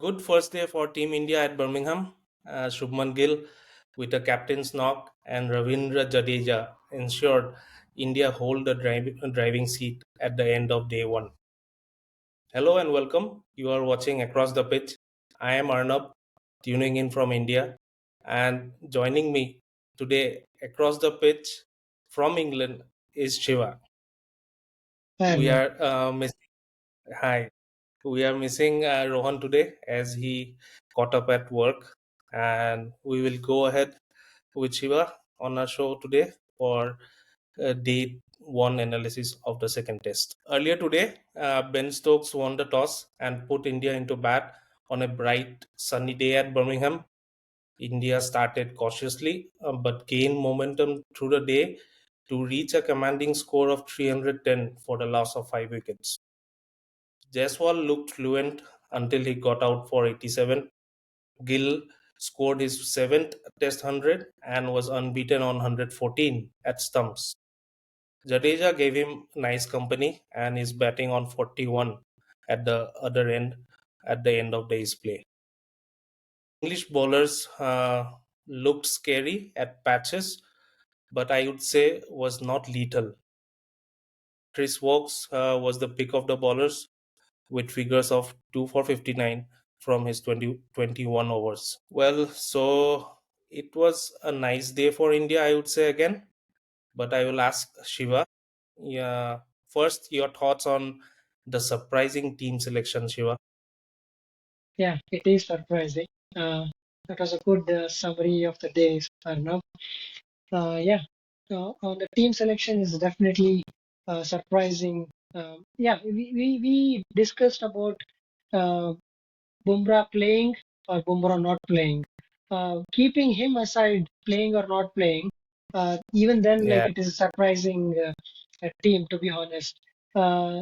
Good first day for Team India at Birmingham. Shubman Gill with a captain's knock and Ravindra Jadeja ensured India hold the driving seat at the end of day one. Hello and welcome. You are watching Across the Pitch. I am Arnab, tuning in from India, and joining me today across the pitch from England is Shiva. And We are hi. We are missing Rohan today as he caught up at work, and we will go ahead with Shiva on our show today for day one analysis of the second test. Earlier today, Ben Stokes won the toss and put India into bat on a bright, sunny day at Birmingham. India started cautiously but gained momentum through the day to reach a commanding score of 310 for the loss of 5 wickets. Jaiswal looked fluent until he got out for 87. Gill scored his seventh Test 100 and was unbeaten on 114 at stumps. Jadeja gave him nice company and is batting on 41 at the other end at the end of day's play. English bowlers looked scary at patches, but I would say was not lethal. Chris Wokes was the pick of the bowlers with figures of 2 for 59 from his 21 overs. Well, so it was a nice day for India, I would say again, but I will ask Shiva. Yeah, first your thoughts on the surprising team selection, Shiva. yeah, it is surprising. Uh, that was a good summary of the day, Arnav. Yeah, on the team selection is definitely surprising. Yeah, we discussed about uh, Bumrah playing or Bumrah not playing. Keeping him aside, playing or not playing, even then, like Yeah, it is a surprising team, to be honest. Uh,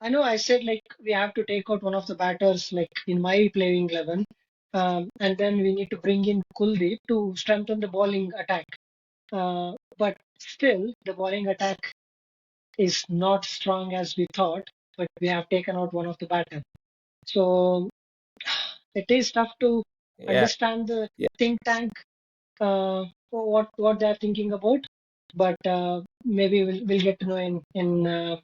I know I said like we have to take out one of the batters like in my playing 11, and then we need to bring in Kuldeep to strengthen the bowling attack. But still, the bowling attack is not strong as we thought. But we have taken out one of the batters, so it is tough to yeah, understand the yeah, think tank what they are thinking about. But maybe we'll get to know in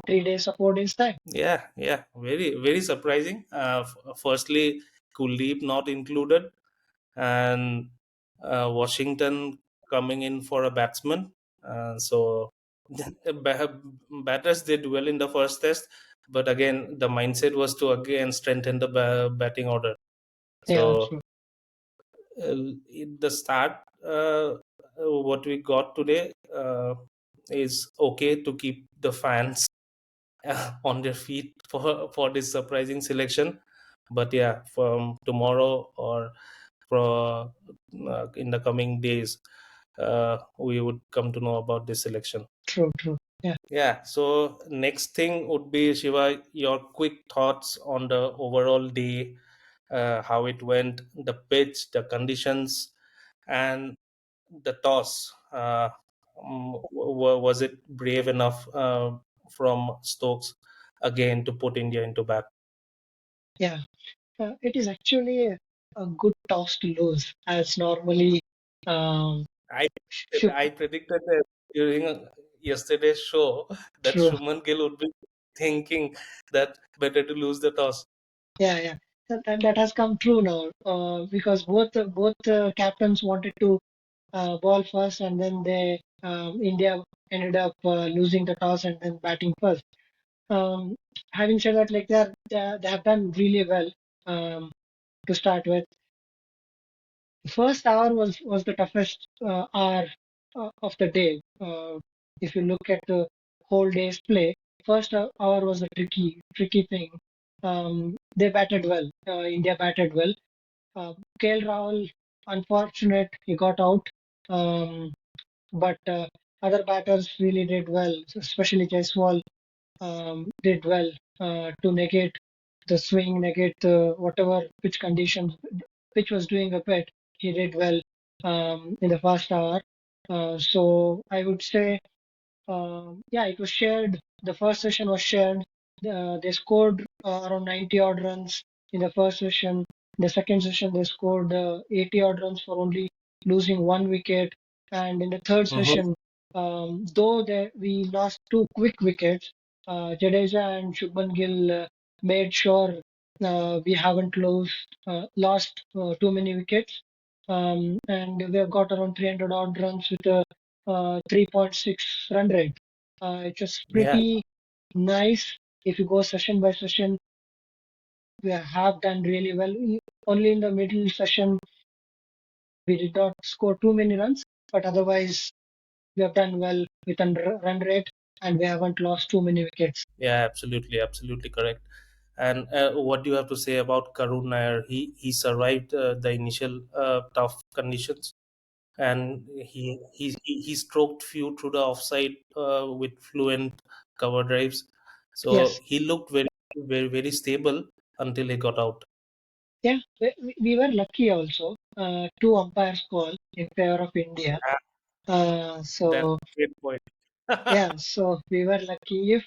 3 days or 4 days time. yeah. Very surprising. Firstly, Kuldeep not included, and Washington coming in for a batsman. So batters did well in the first test, but again the mindset was to again strengthen the batting order. Yeah, So true. in the start, what we got today is okay to keep the fans on their feet for this surprising selection. But yeah, from tomorrow or for in the coming days, we would come to know about this selection. True, true. Yeah, Yeah. So next thing would be Shiva, your quick thoughts on the overall day, how it went, the pitch, the conditions, and the toss. Was it brave enough from Stokes again to put India into bat? yeah. It is actually a good toss to lose, as normally um, should. I predicted that during yesterday's show that True. Shuman Gill would be thinking that better to lose the toss. Yeah, yeah. That has come true now because both captains wanted to ball first, and then they India ended up losing the toss and then batting first. Um, Having said that, like they have done really well to start with. The first hour was the toughest hour of the day. If you look at the whole day's play, first hour was the tricky thing. They batted well. India batted well. KL Rahul, unfortunate, he got out. Um, but other batters really did well, especially Jaiswal did well to negate the swing, negate the whatever pitch conditions, pitch was doing a bit. He did well in the first hour. So I would say, yeah, it was shared. The first session was shared. They scored around 90 odd runs. in the first session. The second session, they scored 80 odd runs for only losing one wicket. And in the third Mm-hmm. session, though we lost two quick wickets, Jadeja and Shubman Gill made sure we haven't lost too many wickets. And we have got around 300 odd runs with a 3.6 run rate. It's just Yeah, pretty nice. If you go session by session, we have done really well. Only in the middle session, we did not score too many runs, but otherwise, we have done well with a run rate and we haven't lost too many wickets. yeah, absolutely, absolutely correct. And what do you have to say about Karun Nair? He survived the initial tough conditions, and he stroked few through the offside with fluent cover drives. So Yes, he looked very stable until he got out. yeah, we were lucky also. Two umpires call in favor of India. Ah, that's So a great point. yeah, so we were lucky. If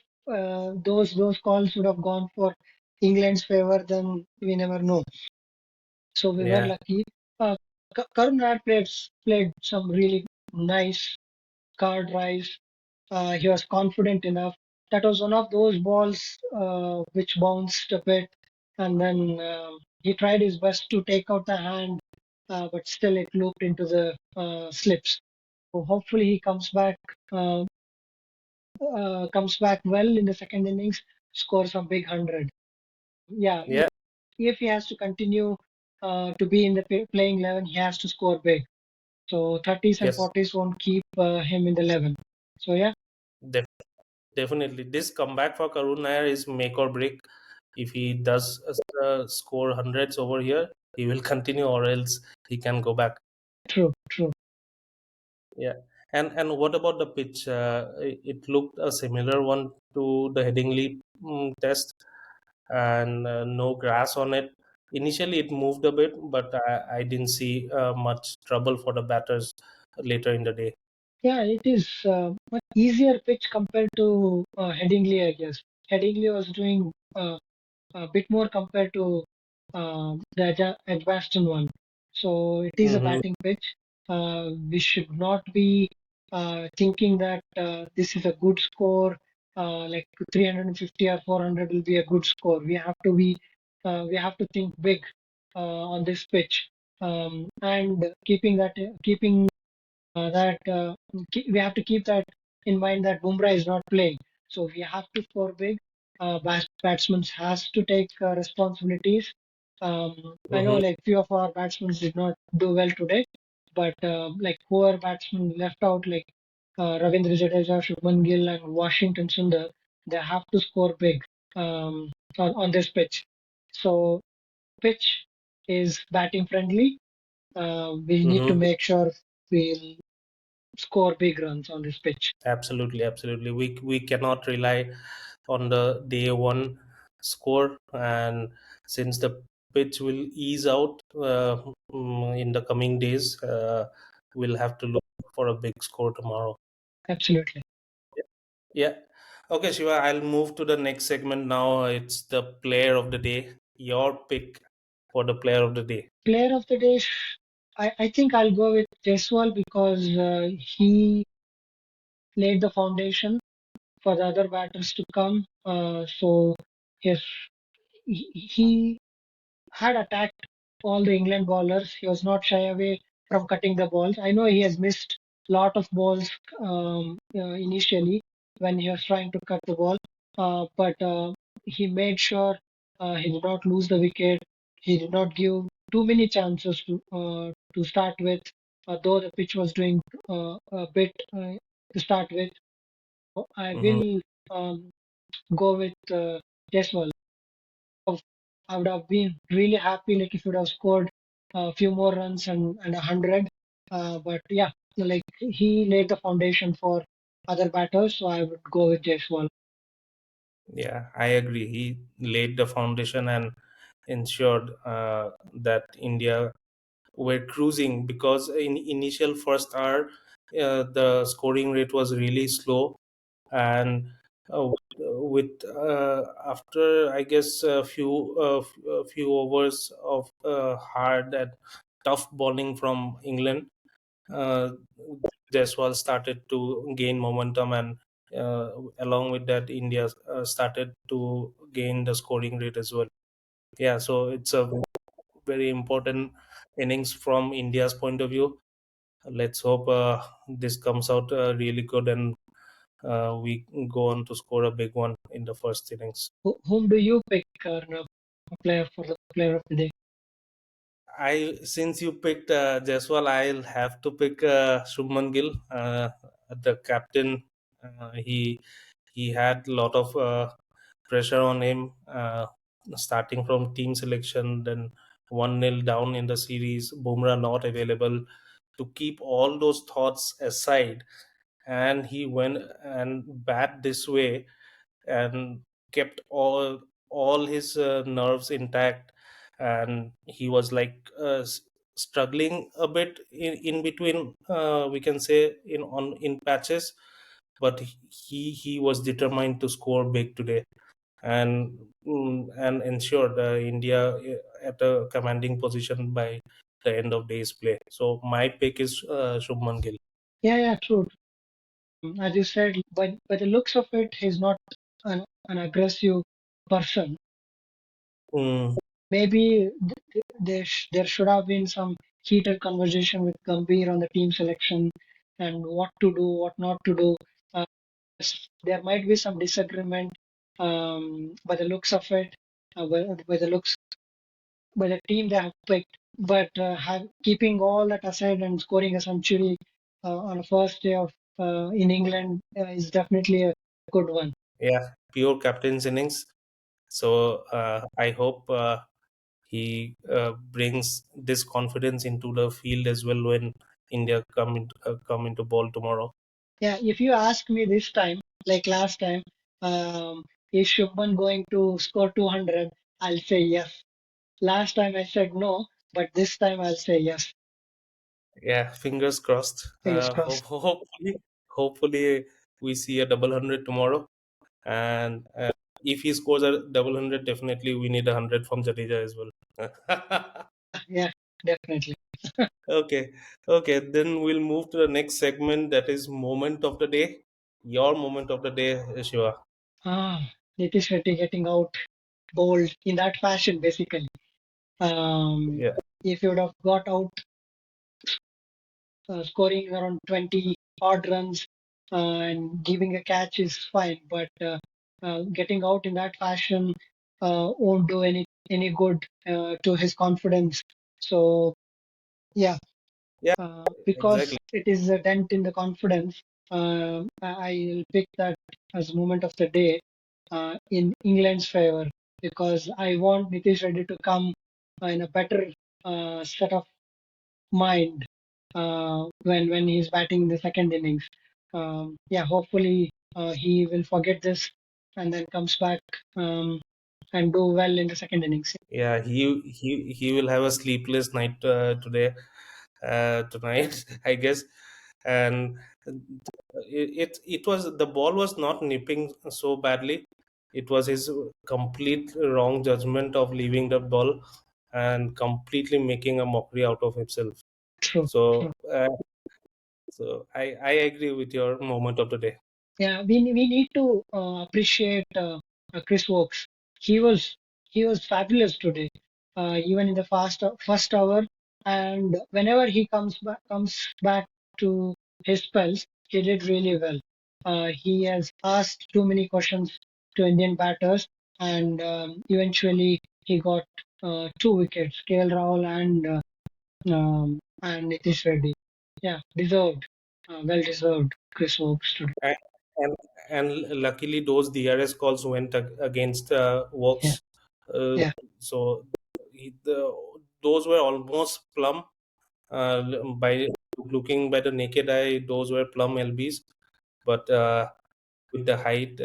those calls would have gone for England's favor, then we never know. So we were Yeah, lucky. Karun Nair played some really nice card drives. He was confident enough. That was one of those balls which bounced a bit, and then he tried his best to take out the hand, but still it looped into the slips. So hopefully he uh, comes back well in the second innings, scores a big 100. Yeah, yeah, if he has to continue to be in the playing 11, he has to score big. So 30s and yes, 40s won't keep him in the 11. So yeah, def- definitely. This comeback for Karun Nair is make or break. If he does score hundreds over here, he will continue, or else he can go back. true, true. Yeah. And what about the pitch? It looked a similar one to the Headingley test, and no grass on it. Initially, it moved a bit, but I didn't see much trouble for the batters later in the day. Yeah, it is much easier pitch compared to Headingley, I guess. Headingley was doing a bit more compared to the Edgbaston one. So it is a Mm-hmm. batting pitch. We should not be thinking that this is a good score, like 350 or 400 will be a good score. We have to think big on this pitch, and keeping we have to keep that in mind that Bumrah is not playing. So we have to score big. Batsmen has to take responsibilities. I know Mm-hmm. like few of our batsmen did not do well today, but like whoever batsmen left out like Ravindra Jadeja, Shubman Gill, and Washington Sundar, they have to score big on this pitch. So pitch is batting friendly. We need to Mm-hmm. make sure we score big runs on this pitch. Absolutely, absolutely. We cannot rely on the day one score, and since the pitch will ease out in the coming days, we'll have to look for a big score tomorrow. Absolutely. Yeah. Okay, Shiva, I'll move to the next segment now. It's the player of the day. Your pick for the player of the day. Player of the day, I think I'll go with Jaiswal because he laid the foundation for the other batters to come. So if he had attacked all the England bowlers. He was not shy away from cutting the balls. I know he has missed a lot of balls initially when he was trying to cut the ball, but he made sure he did not lose the wicket. He did not give too many chances to start with, though the pitch was doing a bit to start with. I Mm-hmm. will go with Jaiswal. I would have been really happy like if he would have scored a few more runs and 100. But yeah, like he laid the foundation for other batters, so I would go with Jaiswal. Yeah, I agree. He laid the foundation and ensured that India were cruising, because in initial first hour the scoring rate was really slow, and After I guess a few overs of hard and tough bowling from England, uh, Jaiswal started to gain momentum, and along with that, India started to gain the scoring rate as well. Yeah, so it's a very important innings from India's point of view. Let's hope this comes out really good, and we go on to score a big one in the first innings. Whom do you pick, player for the player of the day? Since you picked Jaiswal, I'll have to pick Shubman Gill, the captain. He had a lot of pressure on him, starting from team selection, then 1-0 down in the series, Bumrah not available. To keep all those thoughts aside, and he went and bat this way and kept all his nerves intact, and he was like struggling a bit in between, we can say, in patches, but he was determined to score big today, and and ensured India at a commanding position by the end of day's play. So my pick is Shubman Gill. Yeah, yeah, true. As you said, by the looks of it, he's not an aggressive person. Mm, Maybe there should have been some heated conversation with Gambhir on the team selection and what to do, what not to do. Uh, there might be some disagreement by the looks of it, by the looks by the team they have picked. But keeping all that aside and scoring a century on the first day of in England is definitely a good one. yeah, pure captain's innings. So I hope he brings this confidence into the field as well when India come into ball tomorrow. Yeah, if you ask me this time, like last time, is Shubman going to score 200? I'll say yes. Last time I said no, but this time I'll say yes. Yeah, fingers crossed. Fingers crossed. Hopefully we see a double hundred tomorrow. And if he scores a double hundred, definitely we need 100 from Jadeja as well. Yeah, definitely. Okay, okay. Then we'll move to the next segment, that is moment of the day. Your moment of the day, Shiva. Nitish Reddy getting out bold in that fashion, basically. Um, Yeah, if you would have got out scoring around 20 odd runs and giving a catch is fine, but getting out in that fashion won't do any good to his confidence. So yeah, yeah, because exactly. it is a dent in the confidence, I'll pick that as moment of the day in England's favor because I want Nitish Reddy to come in a better set of mind when he's batting the second innings. Yeah, hopefully he will forget this and then comes back and do well in the second innings. Yeah, he will have a sleepless night today, tonight, I guess. And it was, the ball was not nipping so badly. It was his complete wrong judgment of leaving the ball and completely making a mockery out of himself. True, So, true. I agree with your moment of the day. Yeah, we need to appreciate Chris Wokes. He was he was fabulous today, even in the first hour. And whenever he comes back to his spells, he did really well. He has asked too many questions to Indian batters, and eventually he got two wickets, KL Rahul and Nitish Reddy. Yeah, deserved, well deserved. Chris Wokes today. And and, and luckily those DRS calls went against Yeah, Works. Uh, yeah. so those were almost plumb. By looking by the naked eye, those were plumb LBs. But with the height,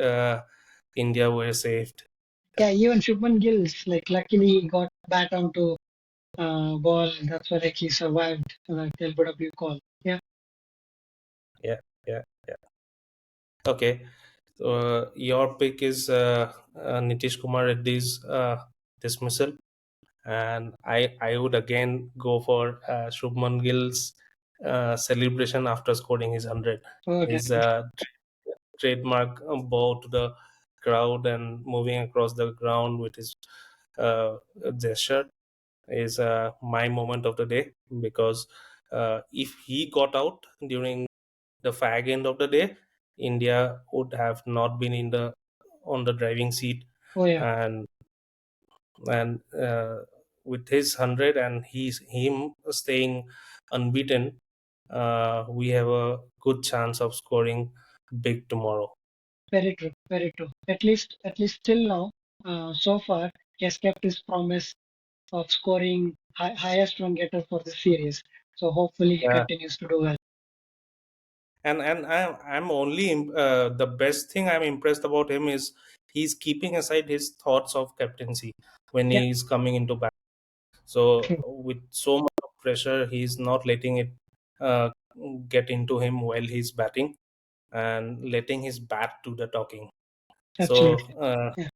India were saved. Yeah, even Shubman Gill's like luckily he got bat onto ball. That's why like he survived that LBW call. Yeah, Yeah, yeah, yeah. Okay. Your pick is Nitish Kumar Reddy's dismissal, and I would again go for Shubman Gill's celebration after scoring his 100. Oh, His definitely. trademark bow to the crowd and moving across the ground with his uh, gesture is my moment of the day, because if he got out during the fag end of the day, India would have not been in the on the driving seat, Oh, yeah, and with his 100 and him staying unbeaten, we have a good chance of scoring big tomorrow. very true, very true. At least till now, so far, he has kept his promise of scoring highest run getter for the series. So hopefully he Yeah, continues to do well. and I'm only the best thing I'm impressed about him is he's keeping aside his thoughts of captaincy when Yeah, he's coming into bat. So true. with so much of pressure, he's not letting it uh, get into him while he's batting, and letting his bat do the talking. So Absolutely. uh, Yeah,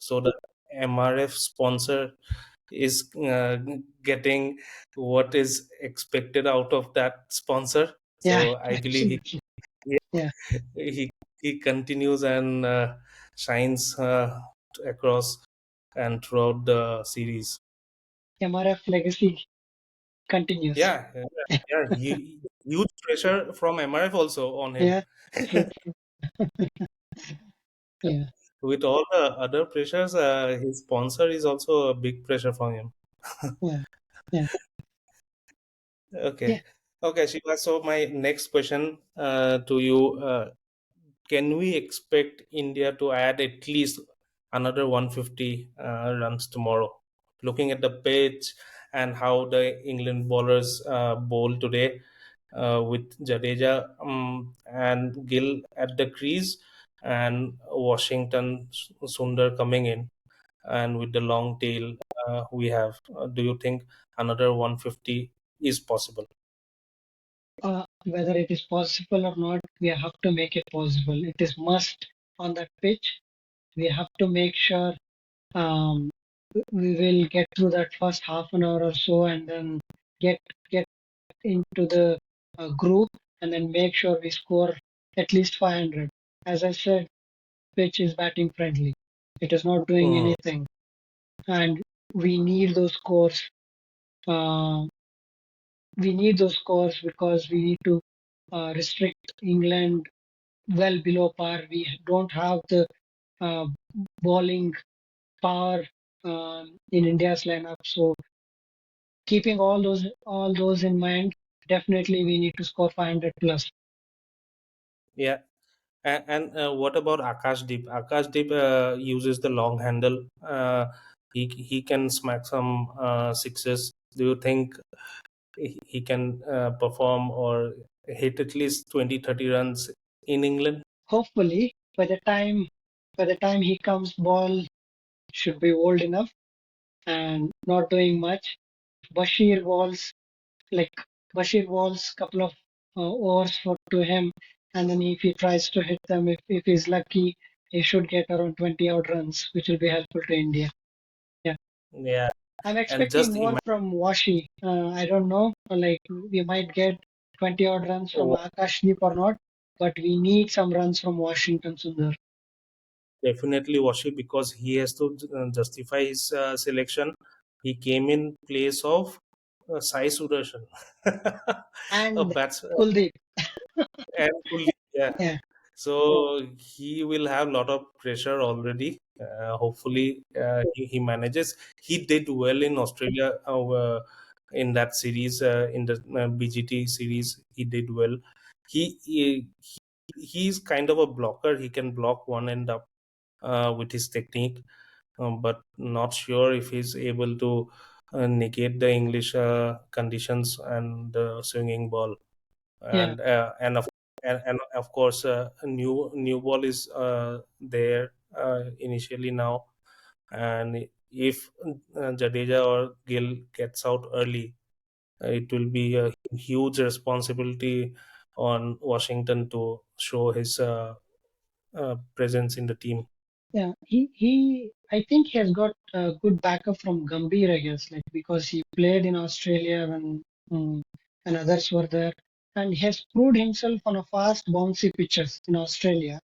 so the MRF sponsor is getting what is expected out of that sponsor. yeah, So I believe absolutely. Yeah, he he continues and shines across and throughout the series. MRF legacy continues. Yeah, huge pressure from MRF also on him. Yeah, true, true. Yeah, With all the other pressures, his sponsor is also a big pressure from him. yeah, yeah, Okay, yeah. okay, Shiva. So my next question to you: can we expect India to add at least another 150 runs tomorrow? Looking at the pitch and how the England bowlers bowl today, with Jadeja and Gill at the crease, and Washington Sundar coming in, and with the long tail we have. Do you think another 150 is possible? Whether it is possible or not, we have to make it possible. It is must on that pitch. We have to make sure um, we will get through that first half an hour or so, and then get get into the group, and then make sure we score at least 500. As I said, pitch is batting friendly. It is not doing Hmm. anything, and we need those scores. Uh, we need those scores because we need to restrict England well below par. We don't have the uh, bowling power in India's lineup. So keeping all those in mind, definitely we need to score 500 plus. Yeah. And what about Akashdeep? Akashdeep uses the long handle. He can smack some sixes. Do you think he can perform or hit at least 20-30 runs in England? Hopefully, by the time he comes, ball should be old enough and not doing much. Bashir balls like Bashir balls couple of overs to him, and then if he tries to hit them, if he's lucky, he should get around 20 odd runs, which will be helpful to India. Yeah, Yeah, I'm and expecting just more imagine. from Washi. I don't know, like we might get 20 odd runs from Akashdeep or not, but we need some runs from Washington Sundar. Definitely Washi, because he has to justify his selection. He came in place of Sai Sudarshan, a And bats Kuldeep. and Kuldeep. Yeah, Yeah, so he will have a lot of pressure already. Hopefully, he manages. He did well in Australia in that series, in the BGT series. He did well. He's kind of a blocker. He can block one end up with his technique, but not sure if he's able to negate the English conditions and the swinging ball. yeah, And of course, a new ball is there initially now, and if Jadeja or Gill gets out early, it will be a huge responsibility on Washington to show his presence in the team. Yeah, I think he has got a good backup from Gambhir, I guess, like because he played in Australia um, when others were there, and he has proved himself on a fast, bouncy pitches in Australia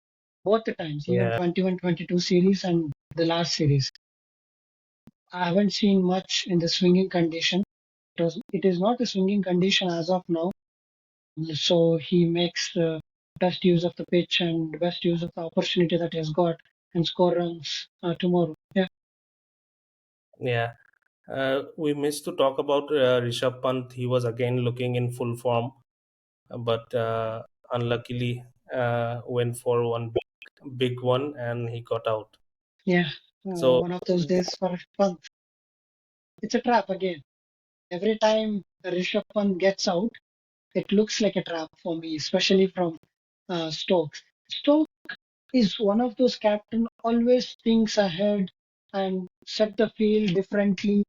both the times, even Yeah, 21-22 series and the last series. I haven't seen much in the swinging condition. It is not a swinging condition as of now, so he makes the best use of the pitch and best use of the opportunity that he has got and score runs tomorrow. Yeah. yeah. We missed to talk about Rishabh Pant. He was again looking in full form, but unluckily went for one big one and he got out. Yeah, So one of those days for fun. It's a trap again. Every time Rishabh Pant gets out, it looks like a trap for me, especially from Stokes. Stokes is one of those captain always thinks ahead and set the field differently.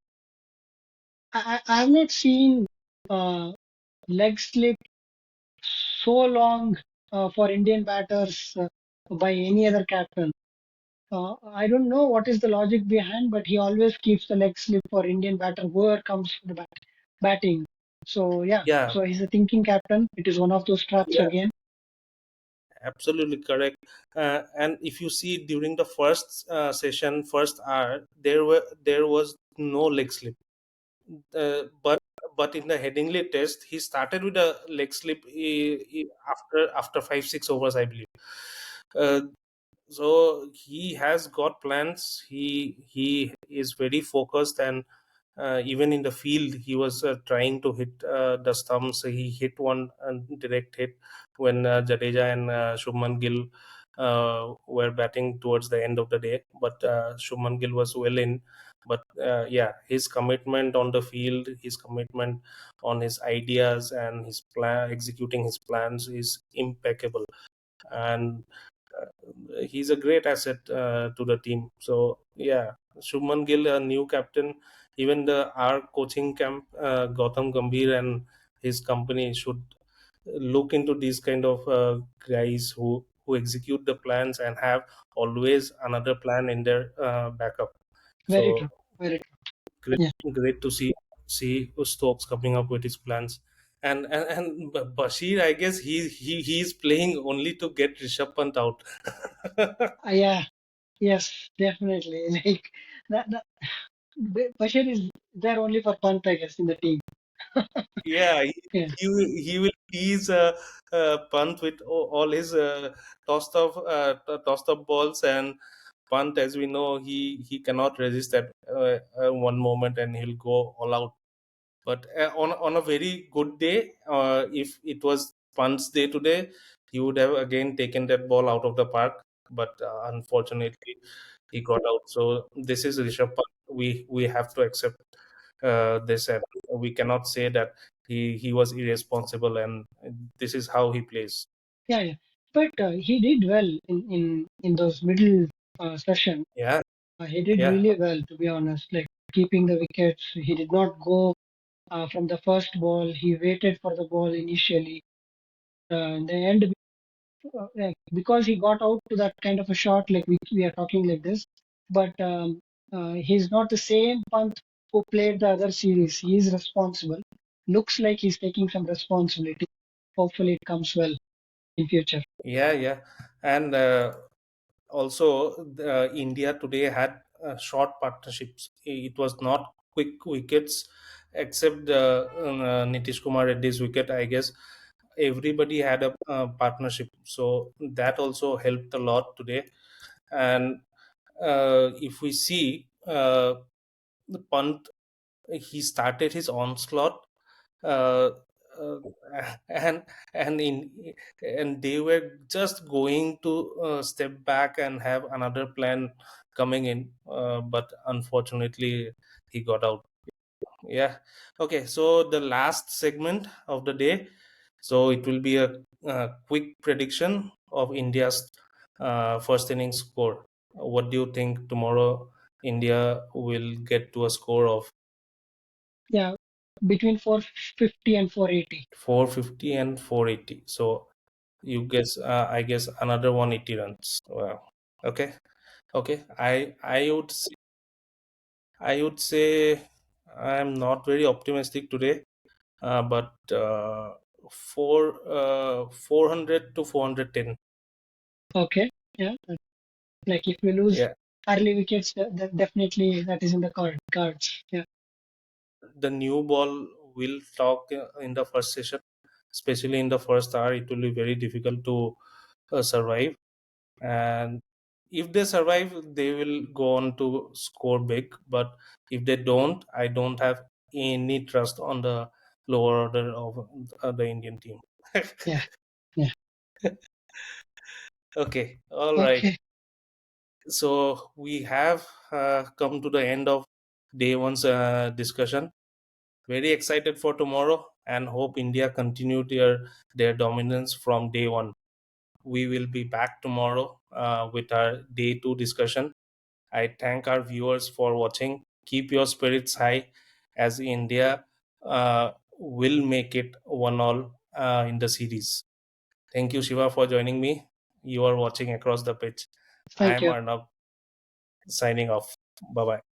I have not seen uh, leg slip so long for Indian batters by any other captain. I don't know what is the logic behind, but he always keeps the leg slip for Indian batter, whoever comes for the batting. So yeah, yeah, so he's a thinking captain. It is one of those traps yeah, again. absolutely correct. And if you see during the first session, first hour, there was no leg slip. But in the Headingley test, he started with a leg slip after 5 6 overs, I believe. Uh, so he has got plans. He is very focused, and even in the field, he was trying to hit the stumps. He hit one direct hit when Jadeja and Shubman Gill were batting towards the end of the day. But Shubman Gill was well in. But yeah, his commitment on the field, his commitment on his ideas and his plan, executing his plans is impeccable. And he's a great asset to the team. So yeah, Shubman Gill, a new captain, even the our coaching camp, Gautam Gambhir and his company should look into these kind of guys who execute the plans and have always another plan in their backup. Very So true. Very true. great, Yeah. great to see Stokes coming up with his plans. And Bashir, I guess he's playing only to get Rishabh Pant out. Yeah. Yes. Definitely. Like that. Bashir is there only for punt, I guess, in the team. Yeah, Yeah. he will tease Pant with all his tossed up balls, and Pant, as we know, he cannot resist at one moment, and he'll go all out. But on a very good day, if it was Pant's day today, he would have again taken that ball out of the park. But unfortunately, he got out. So this is Rishabh Pant. We have to accept this, and we cannot say that he was irresponsible, and this is how he plays. Yeah. Yeah. But he did well in those middle session. Yeah, He did yeah, really well, to be honest. Like keeping the wickets. He did not go from the first ball. He waited for the ball initially. In the end, like, because he got out to that kind of a shot, like we are talking like this, but he's not the same Pant who played the other series. He is responsible. Looks like he's taking some responsibility. Hopefully, it comes well in future. yeah. And also, India today had short partnerships. It was not quick wickets, except Nitish Kumar Reddy's wicket, I guess. Everybody had a partnership, so that also helped a lot today. And if we see the Pant, he started his onslaught, uh, uh, and and in and they were just going to step back and have another plan coming in, but unfortunately he got out. Yeah. Okay, so the last segment of the day, so it will be a quick prediction of India's first inning score. What do you think tomorrow India will get to a score of Yeah, between 450 and 480. 450 and 480? So You guess, I guess another 180 runs. Wow. Okay. Okay. I would say I'm not very optimistic today, but 400 to 410. Okay. Yeah. Like if we lose Yeah. early wickets, then definitely that is in the cards. Yeah. The new ball will talk in the first session, especially in the first hour. It will be very difficult to survive. And if they survive, they will go on to score big. But if they don't, I don't have any trust on the lower order of the Indian team. Yeah. Yeah. Okay, all right. Okay. So we have come to the end of day one's discussion. Very excited for tomorrow and hope India continue their dominance from day one. We will be back tomorrow with our day two discussion. I thank our viewers for watching. Keep your spirits high as India will make it 1-all in the series. Thank you, Shiva, for joining me. You are watching Across the Pitch. I Thank am you. Arnab signing off. Bye bye.